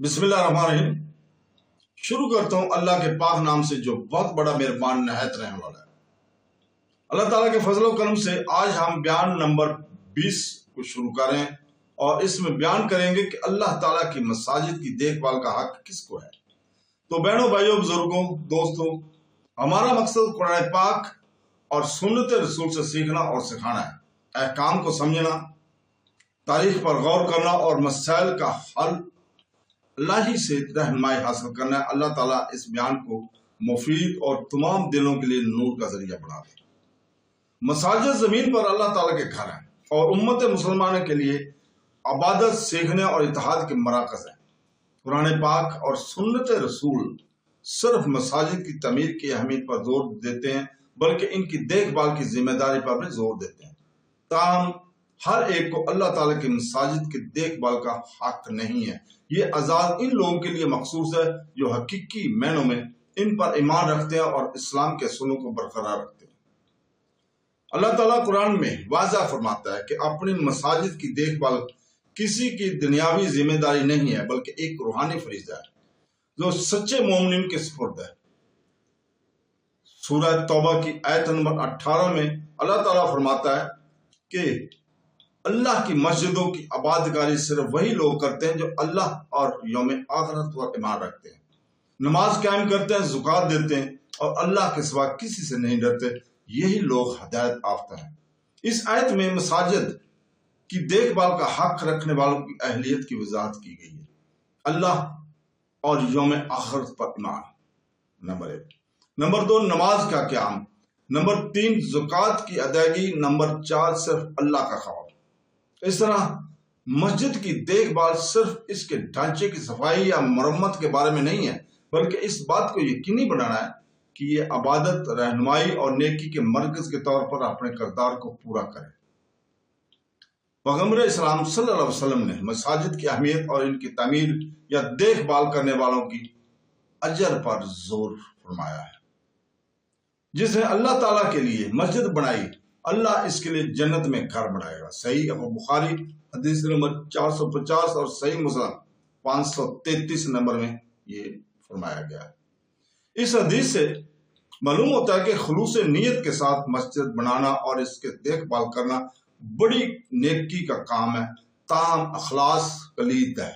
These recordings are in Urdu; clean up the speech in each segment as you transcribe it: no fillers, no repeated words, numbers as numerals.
بسم اللہ الرحمن الرحیم۔ شروع کرتا ہوں اللہ کے پاک نام سے جو بہت بڑا مہربان نہایت رحم والا ہے۔ اللہ تعالیٰ کے فضل و کرم سے آج ہم بیان نمبر 20 کو شروع کریں اور اس میں بیان کریں گے کہ اللہ تعالیٰ کی مساجد کی دیکھ بھال کا حق کس کو ہے۔ تو بہنوں بھائیوں بزرگوں دوستوں، ہمارا مقصد قرآن پاک اور سنت رسول سے سیکھنا اور سکھانا ہے، احکام کو سمجھنا، تاریخ پر غور کرنا اور مسائل کا حل اللہ ہی سے رہنمائی حاصل کرنا ہے۔ اللہ تعالیٰ اس بیان کو مفید اور تمام دلوں کے لیے نور کا ذریعہ بنا دے۔ مساجد زمین پر اللہ تعالیٰ کے گھر ہیں اور امت مسلمانوں کے لیے عبادت، سیکھنے اور اتحاد کے مراکز ہیں۔ قرآن پاک اور سنت رسول صرف مساجد کی تعمیر کی اہمیت پر زور دیتے ہیں بلکہ ان کی دیکھ بھال کی ذمہ داری پر بھی زور دیتے ہیں۔ تاہم ہر ایک کو اللہ تعالیٰ کی مساجد کی دیکھ بھال کا حق نہیں ہے۔ یہ عذاب ان لوگوں کے لیے مخصوص ہے جو حقیقی معنوں میں ان پر ایمان رکھتے ہیں اور اسلام کے اصولوں کو برقرار رکھتے ہیں۔ اللہ تعالیٰ قرآن میں واضح فرماتا ہے کہ اپنی مساجد کی دیکھ بھال کسی کی دنیاوی ذمہ داری نہیں ہے بلکہ ایک روحانی فریضہ ہے جو سچے مومنین کے سپرد ہے۔ سورہ توبہ کی آیت نمبر 18 میں اللہ تعالیٰ فرماتا ہے کہ اللہ کی مسجدوں کی عبادتگاری صرف وہی لوگ کرتے ہیں جو اللہ اور یوم آخرت پر ایمان رکھتے ہیں، نماز قائم کرتے ہیں، زکوٰۃ دیتے ہیں اور اللہ کے سوا کسی سے نہیں ڈرتے، یہی لوگ ہدایت یافتہ ہیں۔ اس آیت میں مساجد کی دیکھ بھال کا حق رکھنے والوں کی اہلیت کی وضاحت کی گئی ہے۔ اللہ اور یوم آخرت پر ایمان، نمبر 1۔ نمبر 2، نماز کا قیام۔ نمبر 3، زکوٰۃ کی ادائیگی۔ نمبر 4، صرف اللہ کا خوف۔ اس طرح مسجد کی دیکھ بھال صرف اس کے ڈھانچے کی صفائی یا مرمت کے بارے میں نہیں ہے بلکہ اس بات کو یقینی بنانا ہے کہ یہ عبادت، رہنمائی اور نیکی کے مرکز کے طور پر اپنے کردار کو پورا کرے۔ پیغمبر اسلام صلی اللہ علیہ وسلم نے مساجد کی اہمیت اور ان کی تعمیر یا دیکھ بھال کرنے والوں کی اجر پر زور فرمایا ہے۔ جس نے اللہ تعالیٰ کے لیے مسجد بنائی، اللہ اس کے لیے جنت میں گھر بنائے گا۔ صحیح بخاری حدیث نمبر 450 اور صحیح مسلم 533 نمبر میں یہ فرمایا گیا ہے۔ اس حدیث سے معلوم ہوتا ہے کہ خلوص نیت کے ساتھ مسجد بنانا اور اس کے دیکھ بھال کرنا بڑی نیکی کا کام ہے، تاہم اخلاص کلید ہے۔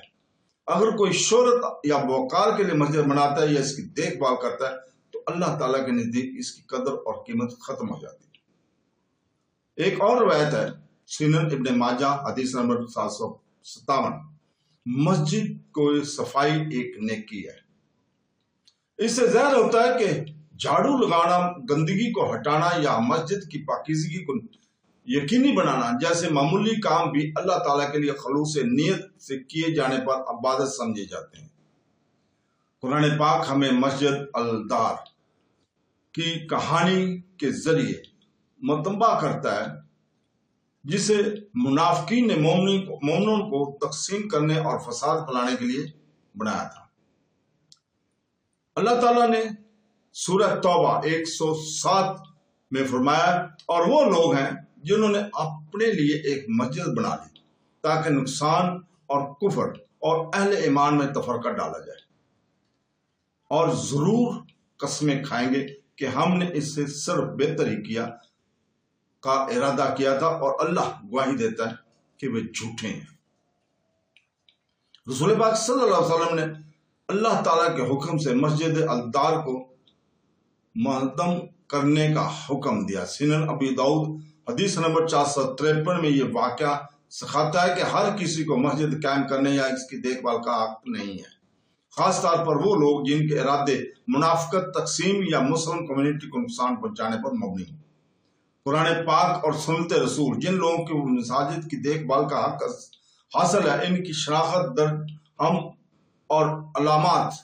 اگر کوئی شہرت یا وقار کے لیے مسجد بناتا ہے یا اس کی دیکھ بھال کرتا ہے تو اللہ تعالیٰ کے نزدیک اس کی قدر اور قیمت ختم ہو جاتی ہے۔ ایک اور روایت ہے، سنن ابن ماجہ حدیث نمبر 757، مسجد کو صفائی ایک نیکی ہے۔ اس سے ظاہر ہوتا ہے کہ جھاڑو لگانا، گندگی کو ہٹانا یا مسجد کی پاکیزگی کو یقینی بنانا جیسے معمولی کام بھی اللہ تعالیٰ کے لیے خلوص نیت سے کیے جانے پر عبادت سمجھے جاتے ہیں۔ قرآن پاک ہمیں مسجد الدار کی کہانی کے ذریعے متنبہ کرتا ہے جسے منافقین نے مومنوں کو تقسیم کرنے اور فساد پھیلانے کے لیے بنایا تھا۔ اللہ تعالیٰ نے سورہ توبہ 107 میں فرمایا، اور وہ لوگ ہیں جنہوں نے اپنے لیے ایک مسجد بنا لی تاکہ نقصان اور کفر اور اہل ایمان میں تفرقہ ڈالا جائے، اور ضرور قسمیں کھائیں گے کہ ہم نے اس سے صرف بہتر ہی کیا کا ارادہ کیا تھا، اور اللہ گواہی دیتا ہے کہ وہ جھوٹے ہیں۔ رسول پاک صلی اللہ علیہ وسلم نے اللہ تعالیٰ کے حکم سے مسجد الدار کو مہدم کرنے کا حکم دیا۔ سنن ابی داؤد حدیث نمبر 453 میں یہ واقعہ سکھاتا ہے کہ ہر کسی کو مسجد قائم کرنے یا اس کی دیکھ بھال کا حق نہیں ہے، خاص طور پر وہ لوگ جن کے ارادے منافقت، تقسیم یا مسلم کمیونٹی کو نقصان پہنچانے پر مبنی ہیں۔ قرآن پاک اور سنت رسول جن لوگوں کو مساجد کی دیکھ بھال کا حق حاصل ہے، ان کی شناخت ہم اور علامات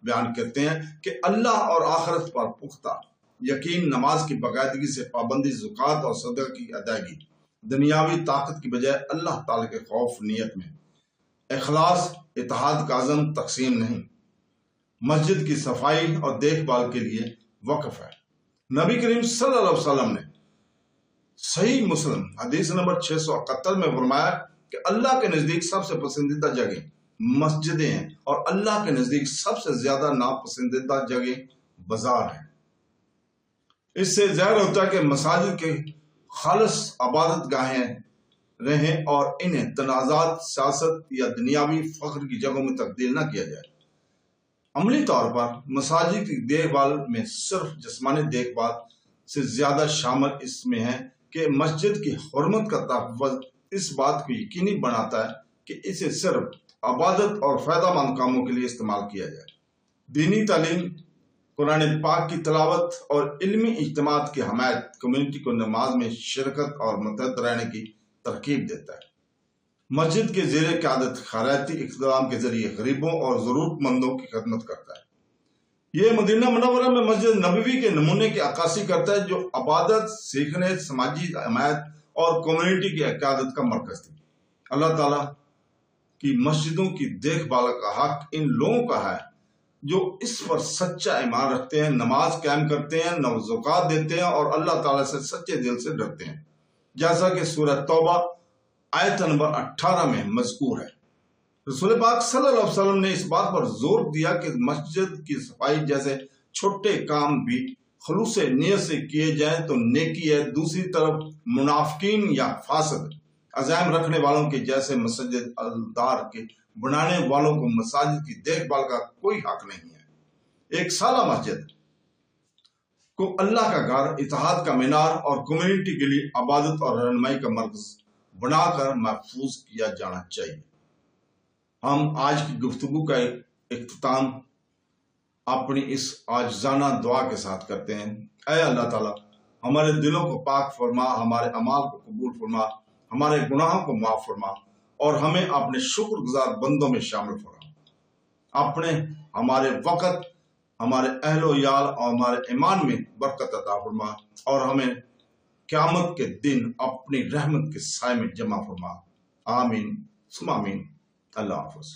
بیان کرتے ہیں کہ اللہ اور آخرت پر پختہ یقین، نماز کی باقاعدگی سے پابندی، زکوٰۃ اور صدقہ کی ادائیگی، دنیاوی طاقت کی بجائے اللہ تعالی کے خوف نیت میں، اخلاص، اتحاد کا عزم، تقسیم نہیں، مسجد کی صفائی اور دیکھ بھال کے لیے وقف ہے۔ نبی کریم صلی اللہ علیہ وسلم نے صحیح مسلم حدیث نمبر 671 میں فرمایا کہ اللہ کے نزدیک سب سے پسندیدہ جگہ مسجدیں ہیں اور اللہ کے نزدیک سب سے زیادہ ناپسندیدہ جگہ بازار ہیں۔ اس سے ظاہر ہوتا ہے کہ مساجد کے خالص عبادت گاہیں رہیں اور انہیں تنازعات، سیاست یا دنیاوی فخر کی جگہوں میں تبدیل نہ کیا جائے۔ عملی طور پر مساجد کی دیکھ بھال میں صرف جسمانی دیکھ بھال سے زیادہ شامل اس میں ہے کہ مسجد کی حرمت کا تحفظ اس بات کو یقینی بناتا ہے کہ اسے صرف عبادت اور فائدہ مند کاموں کے لیے استعمال کیا جائے۔ دینی تعلیم، قرآن پاک کی تلاوت اور علمی اجتماعات کی حمایت کمیونٹی کو نماز میں شرکت اور متحد رہنے کی ترغیب دیتا ہے۔ مسجد کے زیر قیادت خیراتی اقدام کے ذریعے غریبوں اور ضرورت مندوں کی خدمت کرتا ہے۔ یہ مدینہ منورہ میں مسجد نبوی کے نمونے کی عکاسی کرتا ہے جو عبادت، سیکھنے، سماجی حمایت اور کمیونٹی کی قیادت کا مرکز تھی۔ اللہ تعالیٰ کی مسجدوں کی دیکھ بھال کا حق ان لوگوں کا ہے جو اس پر سچا ایمان رکھتے ہیں، نماز قائم کرتے ہیں، زکوٰۃ دیتے ہیں اور اللہ تعالیٰ سے سچے دل سے ڈرتے ہیں، جیسا کہ سورہ توبہ آیت نمبر 18 میں مذکور ہے۔ رسول پاک صلی اللہ علیہ وسلم نے اس بات پر زور دیا کہ مسجد کی صفائی جیسے چھوٹے کام بھی خلوص نیت سے کیے جائیں تو نیکی ہے۔ دوسری طرف منافقین یا فاسد عزائم رکھنے والوں کے جیسے مسجد دار کے بنانے والوں کو مساجد کی دیکھ بھال کا کوئی حق نہیں ہے۔ ایک سالہ مسجد کو اللہ کا گھر، اتحاد کا مینار اور کمیونٹی کے لیے عبادت اور رہنمائی کا مرکز بنا کر محفوظ کیا جانا چاہیے۔ ہم آج کی گفتگو کا اختتام اپنی اس عاجزانہ دعا کے ساتھ کرتے ہیں۔ اے اللہ تعالیٰ، ہمارے دلوں کو پاک فرما، ہمارے اعمال کو قبول فرما، ہمارے گناہوں کو معاف فرما اور ہمیں اپنے شکر گزار بندوں میں شامل فرما۔ ہمارے وقت، ہمارے اہل و عیال اور ہمارے ایمان میں برکت عطا فرما اور ہمیں قیامت کے دن اپنی رحمت کے سائے میں جمع فرما۔ آمین ثم آمین۔ اللہ حافظ۔